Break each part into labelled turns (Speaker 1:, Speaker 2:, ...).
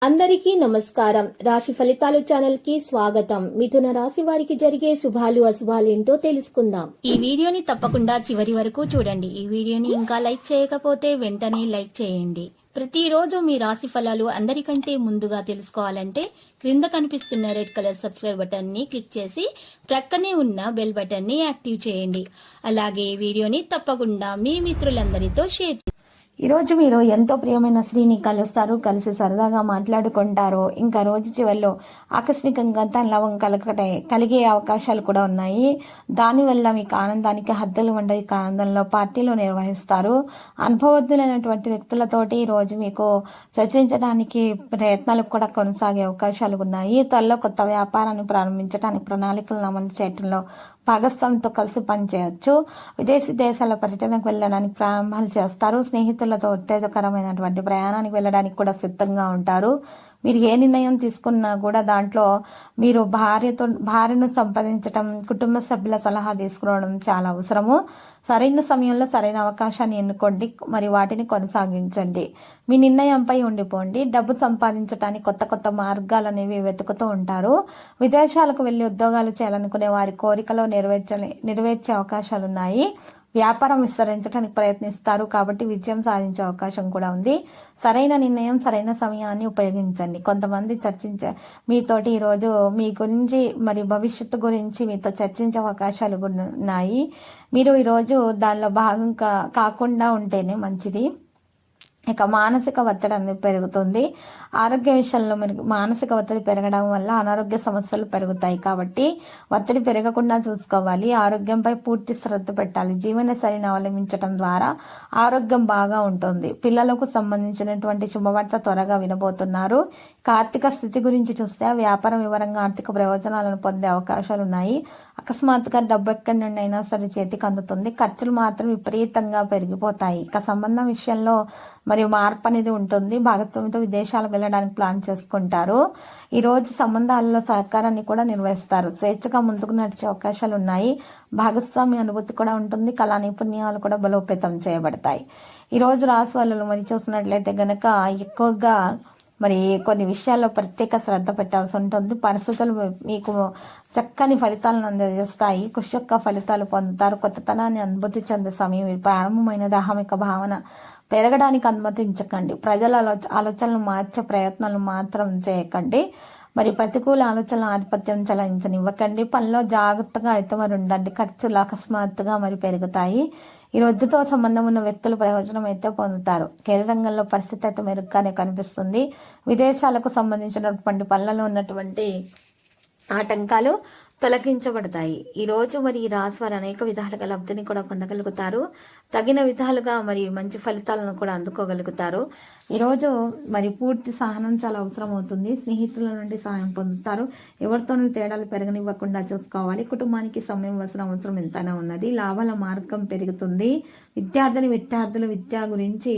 Speaker 1: అందరికీ నమస్కారం. రాశి ఫలితాలు ఛానల్ కి స్వాగతం. మిథున రాశి వారికి జరిగే శుభాలు అశుభాలేంటో తెలుసుకుందాం. ఈ వీడియోని తప్పకుండా చివరి వరకు చూడండి. ఈ వీడియోని ఇంకా లైక్ చేయకపోతే వెంటనే లైక్ చేయండి. ప్రతిరోజు మీ రాశి ఫలాలు అందరికంటే ముందుగా తెలుసుకోవాలంటే క్రింద కనిపిస్తున్న రెడ్ కలర్ సబ్స్క్రైబ్ బటన్ ని క్లిక్ చేసి ప్రక్కనే ఉన్న బెల్ బటన్ ని యాక్టివ్ చేయండి. అలాగే ఈ వీడియోని తప్పకుండా మీ మిత్రులందరితో షేర్ చేయండి. ఈరోజు మీరు ఎంతో ప్రియమైన స్త్రీని కలుస్తారు, కలిసి సరదాగా మాట్లాడుకుంటారు. ఇంకా రోజు చివరిలో ఆకస్మికంగా తనలవం కలిగే అవకాశాలు కూడా ఉన్నాయి. దానివల్ల మీకు ఆనందానికి హద్దులు ఉండవు. ఆనందంలో పార్టీలు నిర్వహిస్తారు. అనుభవజ్ఞులైనటువంటి వ్యక్తులతోటి ఈ రోజు మీకు చర్చించడానికి ప్రయత్నాలు కూడా కొనసాగే అవకాశాలు ఉన్నాయి. త్వరలో కొత్త వ్యాపారాన్ని ప్రారంభించడానికి ప్రణాళికలను అమలు చేయడంలో భాగస్వామితో కలిసి పనిచేయొచ్చు. విదేశీ దేశాల పర్యటనకు వెళ్ళడానికి ప్రారంభాలు చేస్తారు. స్నేహితులతో ఉత్తేజకరమైనటువంటి ప్రయాణానికి వెళ్ళడానికి కూడా సిద్ధంగా ఉంటారు. మీరు ఏ నిర్ణయం తీసుకున్నా కూడా దాంట్లో మీరు భార్యను సంపాదించటం, కుటుంబ సభ్యుల సలహా తీసుకోవడం చాలా అవసరము. సరైన సమయంలో సరైన అవకాశాన్ని ఎన్నుకోండి, మరి వాటిని కొనసాగించండి. మీ నిర్ణయంపై ఉండిపోండి. డబ్బు సంపాదించడానికి కొత్త కొత్త మార్గాలు అనేవి వెతుకుతూ ఉంటారు. విదేశాలకు వెళ్లి ఉద్యోగాలు చేయాలనుకునే వారి కోరికలో నెరవేర్చే అవకాశాలున్నాయి. వ్యాపారం విస్తరించడానికి ప్రయత్నిస్తారు కాబట్టి విజయం సాధించే అవకాశం కూడా ఉంది. సరైన నిర్ణయం, సరైన సమయాన్ని ఉపయోగించండి. కొంతమంది మీతోటి ఈరోజు మీ గురించి మరి భవిష్యత్తు గురించి మీతో చర్చించే అవకాశాలు ఉన్నాయి. మీరు ఈరోజు దానిలో భాగం కాకుండా ఉంటేనే మంచిది. ఇక మానసిక ఒత్తిడి అనేది పెరుగుతుంది. ఆరోగ్య విషయంలో మానసిక ఒత్తిడి పెరగడం వల్ల అనారోగ్య సమస్యలు పెరుగుతాయి. కాబట్టి ఒత్తిడి పెరగకుండా చూసుకోవాలి. ఆరోగ్యంపై పూర్తి శ్రద్ధ పెట్టాలి. జీవన శైలిని అవలంబించడం ద్వారా ఆరోగ్యం బాగా ఉంటుంది. పిల్లలకు సంబంధించినటువంటి శుభవార్త త్వరగా వినబోతున్నారు. ఆర్థిక స్థితి గురించి చూస్తే వ్యాపారం వివరంగా ఆర్థిక ప్రయోజనాలను పొందే అవకాశాలు ఉన్నాయి. అకస్మాత్తుగా డబ్బు ఎక్కడి నుండి అయినా సరే చేతికి అందుతుంది. ఖర్చులు మాత్రం విపరీతంగా పెరిగిపోతాయి. ఇక సంబంధం విషయంలో మరియు మార్పు అనేది ఉంటుంది. భాగస్వామితో విదేశాలకు వెళ్ళడానికి ప్లాన్ చేసుకుంటారు. ఈ రోజు సంబంధాలలో సహకారాన్ని కూడా నిర్వహిస్తారు. స్వేచ్ఛగా ముందుకు నడిచే అవకాశాలు ఉన్నాయి. భాగస్వామి అనుభూతి కూడా ఉంటుంది. కళా నైపుణ్యాలు కూడా బలోపేతం చేయబడతాయి. ఈ రోజు రాశి వాళ్ళు మరి చూసినట్లయితే గనక ఎక్కువగా మరి కొన్ని విషయాల్లో ప్రత్యేక శ్రద్ధ పెట్టాల్సి ఉంటుంది. పరిస్థితులు మీకు చక్కని ఫలితాలను అందజేస్తాయి. కృషి యొక్క ఫలితాలు పొందుతారు. కొత్తతనాన్ని అనుభూతి చెందే సమయం ప్రారంభమైన దాహమిక భావన పెరగడానికి అనుమతించకండి. ప్రజల ఆలోచనలు మార్చే ప్రయత్నాలు మాత్రం చేయకండి. మరి ప్రతికూల ఆలోచనల ఆధిపత్యం చలాయించనివ్వకండి. పనిలో జాగ్రత్తగా అయితే మరి ఉండండి. ఖర్చులు అకస్మాత్తుగా మరి పెరుగుతాయి. ఈ రొద్దుతో సంబంధం ఉన్న వ్యక్తులు ప్రయోజనం అయితే పొందుతారు. కెరీర్ రంగంలో పరిస్థితి అయితే మెరుగ్గానే కనిపిస్తుంది. విదేశాలకు సంబంధించినటువంటి పనులలో ఉన్నటువంటి ఆటంకాలు తొలగించబడతాయి. ఈ రోజు మరి ఈ రాశి వారు అనేక విధాలుగా లబ్ధిని కూడా పొందగలుగుతారు. తగిన విధాలుగా మరి మంచి ఫలితాలను కూడా అందుకోగలుగుతారు. ఈరోజు మరి పూర్తి సహనం చాలా అవసరం అవుతుంది. స్నేహితుల నుండి సహాయం పొందుతారు. ఎవరితోనూ తేడాలు పెరగనివ్వకుండా చూసుకోవాలి. కుటుంబానికి సమయం అవసరం ఎంతైనా ఉన్నది. లాభాల మార్గం పెరుగుతుంది. విద్యార్థులు విద్య గురించి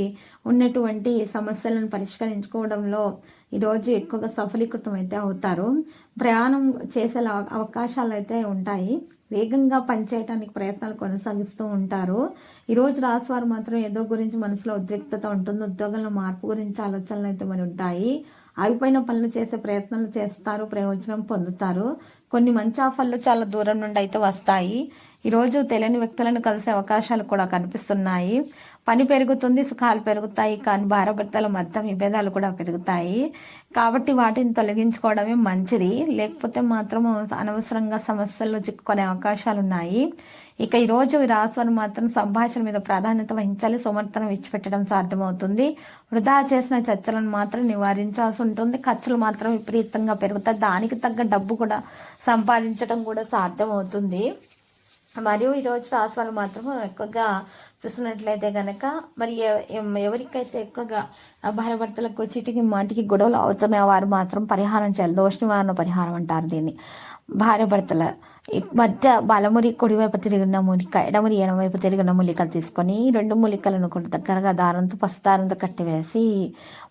Speaker 1: ఉన్నటువంటి సమస్యలను పరిష్కరించుకోవడంలో ఈరోజు ఎక్కువగా సఫలీకృతం అయితే అవుతారు. ప్రయాణం చేసే అవకాశాలు అయితే ఉంటాయి. వేగంగా పనిచేయడానికి ప్రయత్నాలు కొనసాగిస్తూ ఉంటారు. ఈ రోజు రాశి వారు మాత్రం ఏదో గురించి మనసులో ఉద్రిక్తత ఉంటుంది. ఉద్యోగంలో మార్పు గురించి ఆలోచనలు అయితే మరి ఉంటాయి. ఆగిపోయిన పనులు చేసే ప్రయత్నాలు చేస్తారు. ప్రయోజనం పొందుతారు. కొన్ని మంచి ఆఫర్లు చాలా దూరం నుండి అయితే వస్తాయి. ఈరోజు తెలియని వ్యక్తులను కలిసే అవకాశాలు కూడా కనిపిస్తున్నాయి. పని పెరుగుతుంది, సుఖాలు పెరుగుతాయి. కానీ భార్యాభర్తల మధ్య విభేదాలు కూడా పెరుగుతాయి. కాబట్టి వాటిని తొలగించుకోవడమే మంచిది. లేకపోతే మాత్రం అనవసరంగా సమస్యల్లో చిక్కుకునే అవకాశాలు ఉన్నాయి. ఇక ఈ రోజు ఈ రాశివారు మాత్రం సంభాషణ మీద ప్రాధాన్యత వహించాలి. సమర్థన విడిచిపెట్టడం సాధ్యమవుతుంది. వృధా చేసిన చర్చలను మాత్రం నివారించాల్సి ఉంటుంది. ఖర్చులు మాత్రం విపరీతంగా పెరుగుతాయి. దానికి తగ్గ డబ్బు కూడా సంపాదించడం కూడా సాధ్యమవుతుంది. మరియు ఈరోజు రాశి వాళ్ళు మాత్రం ఎక్కువగా చూసినట్లయితే గనక మరి ఎవరికైతే ఎక్కువగా భార్యాభర్తలకు చీటికి మాటికి గొడవలు అవుతున్నాయో వారు మాత్రం పరిహారం చేయాలి. దోష నివారణ పరిహారం అంటారు దీన్ని. భార్యాభర్తల మధ్య బలమురి కుడివైపు తిరిగిన మూలిక, ఎడమురి ఎడమవైపు తిరిగిన మూలికలు తీసుకొని 2 మూలికలను కూడా దగ్గరగా దారంతో పసుదారంతో కట్టివేసి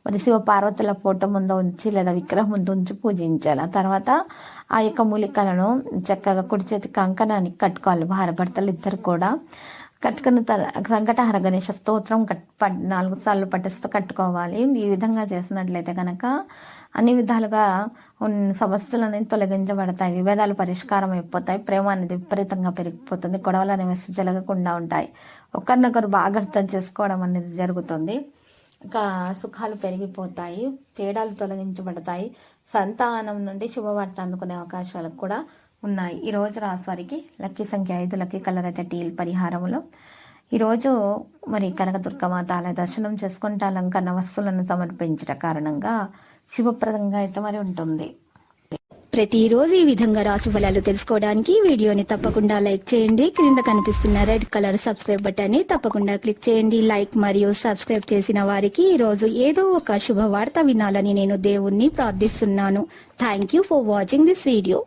Speaker 1: మరి శివ పార్వతుల ఫోటో ముందు ఉంచి లేదా విగ్రహం ముందు ఉంచి పూజించాలి. ఆ తర్వాత ఆ యొక్క మూలికలను చక్కగా కుడి చేతి కంకణానికి కట్టుకోవాలి. భార్యాభర్తలు ఇద్దరు కూడా కట్టుకున్న సంకటహర గణేష స్తోత్రం 4 సార్లు పఠిస్తూ కట్టుకోవాలి. ఈ విధంగా చేసినట్లయితే కనుక
Speaker 2: అన్ని విధాలుగా ఉన్న సమస్యలు అనేది తొలగించబడతాయి, విభేదాలు పరిష్కారం అయిపోతాయి, ప్రేమ అనేది విపరీతంగా పెరిగిపోతుంది, గొడవలు అనేవి జరగకుండా ఉంటాయి, ఒకరినొకరు బాగా అర్థం చేసుకోవడం అనేది జరుగుతుంది, ఇంకా సుఖాలు పెరిగిపోతాయి, తేడాలు తొలగించబడతాయి, సంతానం నుండి శుభవార్త అందుకునే అవకాశాలు కూడా ఉన్నాయి. ఈ రోజు రాశి వారికి లక్కీ సంఖ్య 5, లక్కీ కలర్ అయితే టీల్. పరిహారములు ఈరోజు మరి కనకదుర్గమాత ఆలయ దర్శనం చేసుకుంటే అలంకరణ వస్తువులను సమర్పించడం కారణంగా శుభప్రదంగా అయితే మరి ఉంటుంది.
Speaker 1: ప్రతిరోజు ఈ విధంగా రాశి ఫలాలు తెలుసుకోవడానికి వీడియోని తప్పకుండా లైక్ చేయండి. క్రింద కనిపిస్తున్న రెడ్ కలర్ సబ్స్క్రైబ్ బటన్ ని తప్పకుండా క్లిక్ చేయండి. లైక్ మరియు సబ్స్క్రైబ్ చేసిన వారికి ఈ రోజు ఏదో ఒక శుభవార్త వినాలని నేను దేవుణ్ణి ప్రార్థిస్తున్నాను. Thank you for watching this video.